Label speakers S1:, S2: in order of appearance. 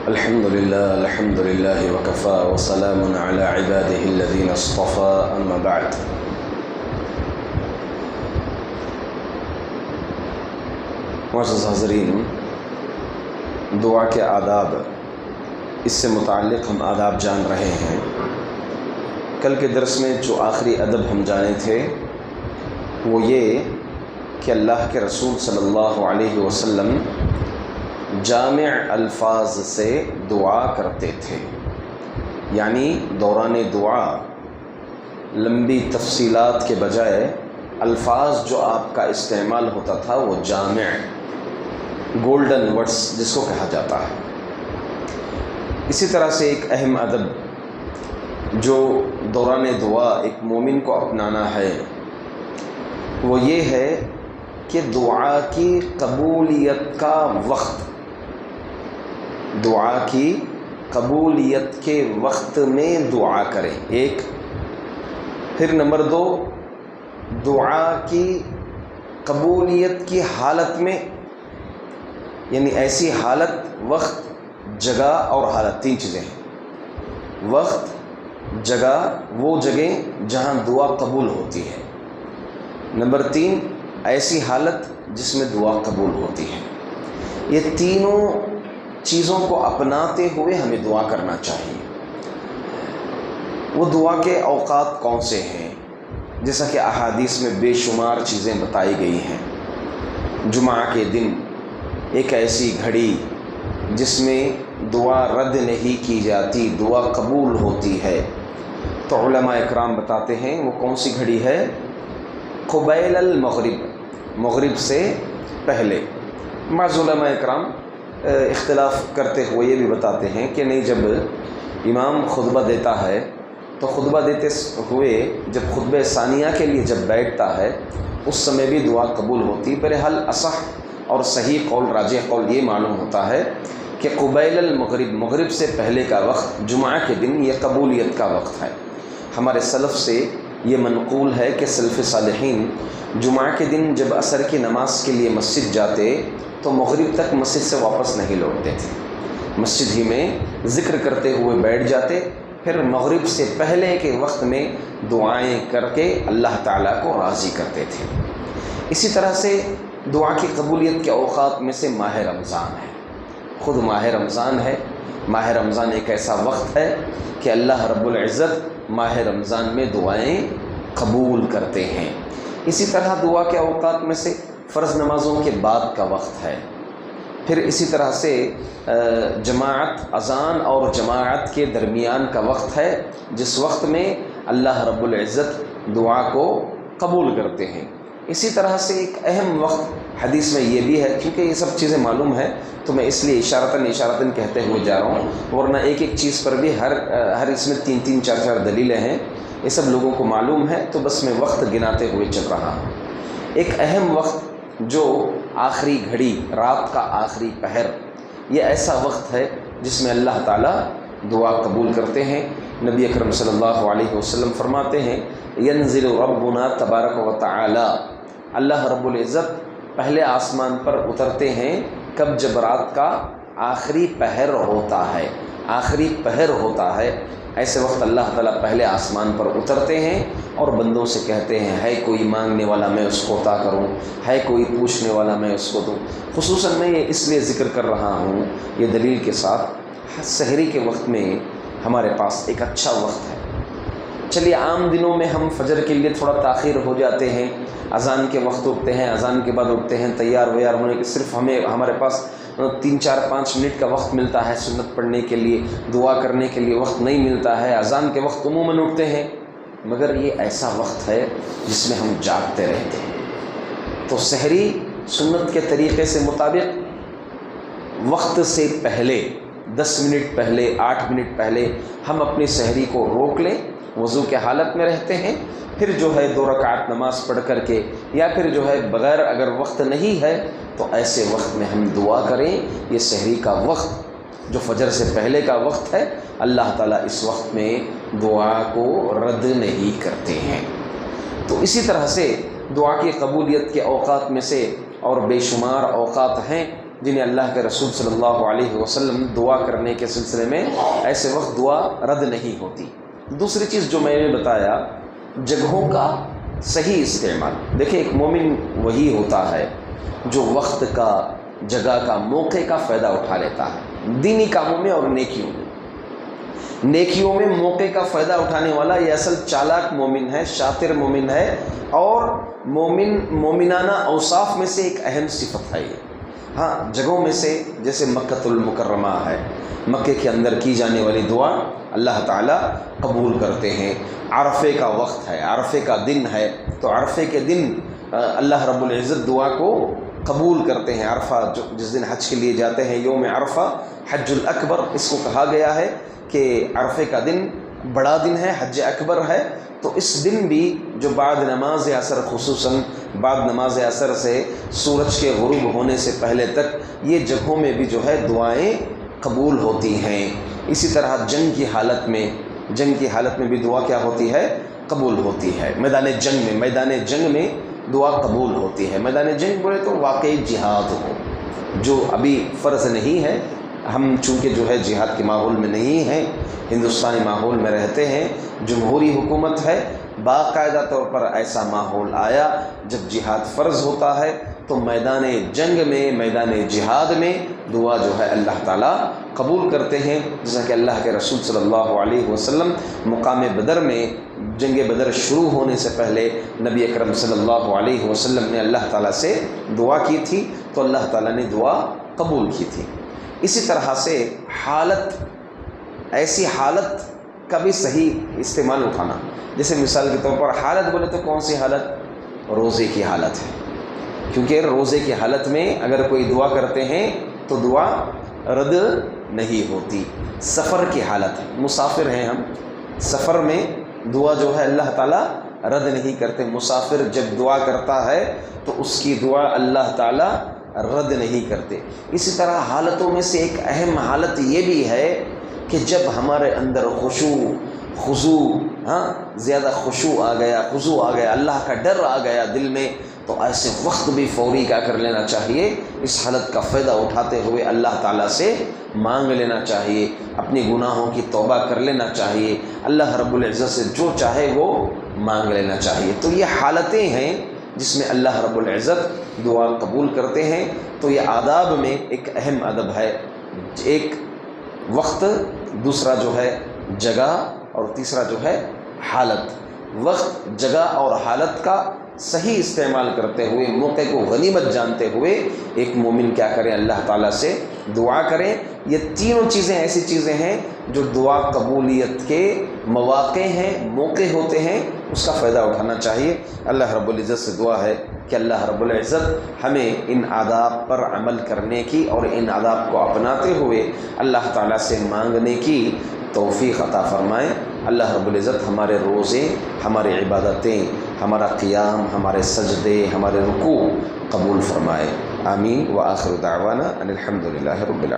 S1: الحمد للہ وکفا وسلام علی عبادہ الذین اصطفى اما بعد۔ معزز حاضرین، دعا کے آداب، اس سے متعلق ہم آداب جان رہے ہیں۔ کل کے درس میں جو آخری ادب ہم جانے تھے وہ یہ کہ اللہ کے رسول صلی اللہ علیہ وسلم جامع الفاظ سے دعا کرتے تھے، یعنی دوران دعا لمبی تفصیلات کے بجائے الفاظ جو آپ کا استعمال ہوتا تھا وہ جامع، گولڈن ورڈز جس کو کہا جاتا ہے۔ اسی طرح سے ایک اہم ادب جو دوران دعا ایک مومن کو اپنانا ہے وہ یہ ہے کہ دعا کی قبولیت کا وقت، دعا کی قبولیت کے وقت میں دعا کریں، ایک۔ پھر نمبر دو، دعا کی قبولیت کی حالت میں، یعنی ایسی حالت، وقت، جگہ اور حالت، تین چیزیں ہیں۔ وقت، جگہ، وہ جگہیں جہاں دعا قبول ہوتی ہے۔ نمبر تین، ایسی حالت جس میں دعا قبول ہوتی ہے۔ یہ تینوں چیزوں کو اپناتے ہوئے ہمیں دعا کرنا چاہیے۔ وہ دعا کے اوقات کون سے ہیں؟ جیسا کہ احادیث میں بے شمار چیزیں بتائی گئی ہیں۔ جمعہ کے دن ایک ایسی گھڑی جس میں دعا رد نہیں کی جاتی، دعا قبول ہوتی ہے، تو علماء اکرام بتاتے ہیں وہ کون سی گھڑی ہے؟ قبیل المغرب، مغرب سے پہلے۔ بعض علماء اکرام اختلاف کرتے ہوئے یہ بھی بتاتے ہیں کہ نہیں، جب امام خطبہ دیتا ہے تو خطبہ دیتے ہوئے جب خطبہ ثانیہ کے لیے جب بیٹھتا ہے اس سمے بھی دعا قبول ہوتی۔ بہرحال اصح اور صحیح قول، راجح قول یہ معلوم ہوتا ہے کہ قبیل المغرب، مغرب سے پہلے کا وقت، جمعہ کے دن، یہ قبولیت کا وقت ہے۔ ہمارے سلف سے یہ منقول ہے کہ سلف صالحین جمعہ کے دن جب عصر کی نماز کے لیے مسجد جاتے تو مغرب تک مسجد سے واپس نہیں لوٹتے تھے، مسجد ہی میں ذکر کرتے ہوئے بیٹھ جاتے، پھر مغرب سے پہلے کے وقت میں دعائیں کر کے اللہ تعالیٰ کو راضی کرتے تھے۔ اسی طرح سے دعا کی قبولیت کے اوقات میں سے ماہ رمضان ہے، خود ماہ رمضان ہے۔ ماہ رمضان ایک ایسا وقت ہے کہ اللہ رب العزت ماہ رمضان میں دعائیں قبول کرتے ہیں۔ اسی طرح دعا کے اوقات میں سے فرض نمازوں کے بعد کا وقت ہے۔ پھر اسی طرح سے جماعت، اذان اور جماعت کے درمیان کا وقت ہے، جس وقت میں اللہ رب العزت دعا کو قبول کرتے ہیں۔ اسی طرح سے ایک اہم وقت حدیث میں یہ بھی ہے، کیونکہ یہ سب چیزیں معلوم ہیں تو میں اس لیے اشارتاً کہتے ہوئے جا رہا ہوں، ورنہ ایک ایک چیز پر بھی ہر اس میں تین چار دلیلیں ہیں، یہ سب لوگوں کو معلوم ہے، تو بس میں وقت گناتے ہوئے چل رہا ہوں۔ ایک اہم وقت جو آخری گھڑی، رات کا آخری پہر، یہ ایسا وقت ہے جس میں اللہ تعالیٰ دعا قبول کرتے ہیں۔ نبی اکرم صلی اللہ علیہ وسلم فرماتے ہیں ینزل ربنا تبارک و تعالی، اللہ رب العزت پہلے آسمان پر اترتے ہیں کب؟ جب رات کا آخری پہر ہوتا ہے، آخری پہر ہوتا ہے، ایسے وقت اللہ تعالیٰ پہلے آسمان پر اترتے ہیں اور بندوں سے کہتے ہیں ہے کوئی مانگنے والا میں اس کو عطا کروں، ہے کوئی پوچھنے والا میں اس کو دوں۔ خصوصاً میں یہ اس لیے ذکر کر رہا ہوں یہ دلیل کے ساتھ، سحری کے وقت میں ہمارے پاس ایک اچھا وقت ہے۔ چلیے عام دنوں میں ہم فجر کے لیے تھوڑا تاخیر ہو جاتے ہیں، اذان کے وقت اٹھتے ہیں، اذان کے بعد اٹھتے ہیں، تیار ویار ہونے کے صرف ہمارے پاس 3-4-5 منٹ کا وقت ملتا ہے سنت پڑھنے کے لیے، دعا کرنے کے لیے وقت نہیں ملتا ہے۔ اذان کے وقت عموماً اٹھتے ہیں، مگر یہ ایسا وقت ہے جس میں ہم جاگتے رہتے ہیں۔ تو سحری سنت کے طریقے سے مطابق وقت سے پہلے 10 منٹ پہلے، 8 منٹ پہلے ہم اپنی سحری کو روک لیں، وضو کے حالت میں رہتے ہیں، پھر جو ہے 2 رکعت نماز پڑھ کر کے، یا پھر جو ہے بغیر اگر وقت نہیں ہے تو ایسے وقت میں ہم دعا کریں۔ یہ سحری کا وقت جو فجر سے پہلے کا وقت ہے، اللہ تعالیٰ اس وقت میں دعا کو رد نہیں کرتے ہیں۔ تو اسی طرح سے دعا کی قبولیت کے اوقات میں سے اور بے شمار اوقات ہیں جنہیں اللہ کے رسول صلی اللہ علیہ وسلم دعا کرنے کے سلسلے میں ایسے وقت دعا رد نہیں ہوتی۔ دوسری چیز جو میں نے بتایا، جگہوں کا صحیح استعمال۔ دیکھیں، ایک مومن وہی ہوتا ہے جو وقت کا، جگہ کا، موقع کا فائدہ اٹھا لیتا ہے، دینی کاموں میں اور نیکیوں میں۔ نیکیوں میں موقع کا فائدہ اٹھانے والا یہ اصل چالاک مومن ہے، شاطر مومن ہے، اور مومنانہ اوصاف میں سے ایک اہم صفت ہے یہ۔ ہاں، جگہوں میں سے جیسے مکۃ المکرمہ ہے، مکے کے اندر کی جانے والی دعا اللہ تعالیٰ قبول کرتے ہیں۔ عرفے کا وقت ہے، عرفے کا دن ہے، تو عرفے کے دن اللہ رب العزت دعا کو قبول کرتے ہیں۔ عرفہ جس دن حج کے لیے جاتے ہیں، یوم عرفہ حج الاکبر اس کو کہا گیا ہے کہ عرفے کا دن بڑا دن ہے، حج اکبر ہے۔ تو اس دن بھی جو بعد نماز عصر، خصوصاً بعد نماز عصر سے سورج کے غروب ہونے سے پہلے تک، یہ جگہوں میں بھی جو ہے دعائیں قبول ہوتی ہیں۔ اسی طرح جنگ کی حالت میں بھی دعا کیا ہوتی ہے؟ قبول ہوتی ہے۔ میدان جنگ میں دعا قبول ہوتی ہے۔ میدان جنگ بولے تو واقعی جہاد ہو، جو ابھی فرض نہیں ہے۔ ہم چونکہ جو ہے جہاد کے ماحول میں نہیں ہیں، ہندوستانی ماحول میں رہتے ہیں، جمہوری حکومت ہے، باقاعدہ طور پر ایسا ماحول آیا جب جہاد فرض ہوتا ہے تو میدان جنگ میں، میدان جہاد میں دعا جو ہے اللہ تعالیٰ قبول کرتے ہیں۔ جیسا کہ اللہ کے رسول صلی اللہ علیہ وسلم مقام بدر میں، جنگ بدر شروع ہونے سے پہلے نبی اکرم صلی اللہ علیہ وسلم نے اللہ تعالیٰ سے دعا کی تھی، تو اللہ تعالیٰ نے دعا قبول کی تھی۔ اسی طرح سے ایسی حالت کا بھی صحیح استعمال اٹھانا، جیسے مثال کے طور پر حالت بولے تو کون سی حالت؟ روزے کی حالت ہے، کیونکہ روزے کی حالت میں اگر کوئی دعا کرتے ہیں تو دعا رد نہیں ہوتی۔ سفر کی حالت ہے، مسافر ہیں ہم، سفر میں دعا جو ہے اللہ تعالیٰ رد نہیں کرتے۔ مسافر جب دعا کرتا ہے تو اس کی دعا اللہ تعالیٰ رد نہیں کرتے۔ اسی طرح حالتوں میں سے ایک اہم حالت یہ بھی ہے کہ جب ہمارے اندر خضوع زیادہ خضوع آ گیا، اللہ کا ڈر آ گیا دل میں، تو ایسے وقت بھی فوری کیا کر لینا چاہیے؟ اس حالت کا فائدہ اٹھاتے ہوئے اللہ تعالیٰ سے مانگ لینا چاہیے، اپنی گناہوں کی توبہ کر لینا چاہیے، اللہ رب العزت سے جو چاہے وہ مانگ لینا چاہیے۔ تو یہ حالتیں ہیں جس میں اللہ رب العزت دعا قبول کرتے ہیں۔ تو یہ آداب میں ایک اہم ادب ہے، ایک وقت، دوسرا جو ہے جگہ، اور تیسرا جو ہے حالت۔ وقت، جگہ اور حالت کا صحیح استعمال کرتے ہوئے، موقع کو غنیمت جانتے ہوئے ایک مومن کیا کرے؟ اللہ تعالیٰ سے دعا کریں۔ یہ تینوں چیزیں ایسی چیزیں ہیں جو دعا قبولیت کے مواقع ہیں، موقع ہوتے ہیں، اس کا فائدہ اٹھانا چاہیے۔ اللہ رب العزت سے دعا ہے کہ اللہ رب العزت ہمیں ان آداب پر عمل کرنے کی اور ان آداب کو اپناتے ہوئے اللہ تعالیٰ سے مانگنے کی توفیق عطا فرمائے۔ اللہ رب العزت ہمارے روزے، ہماری عبادتیں، ہمارا قیام، ہمارے سجدے، ہمارے رکوع قبول فرمائے۔ آمین۔ وآخر دعوانا ان الحمد للہ رب العالمین۔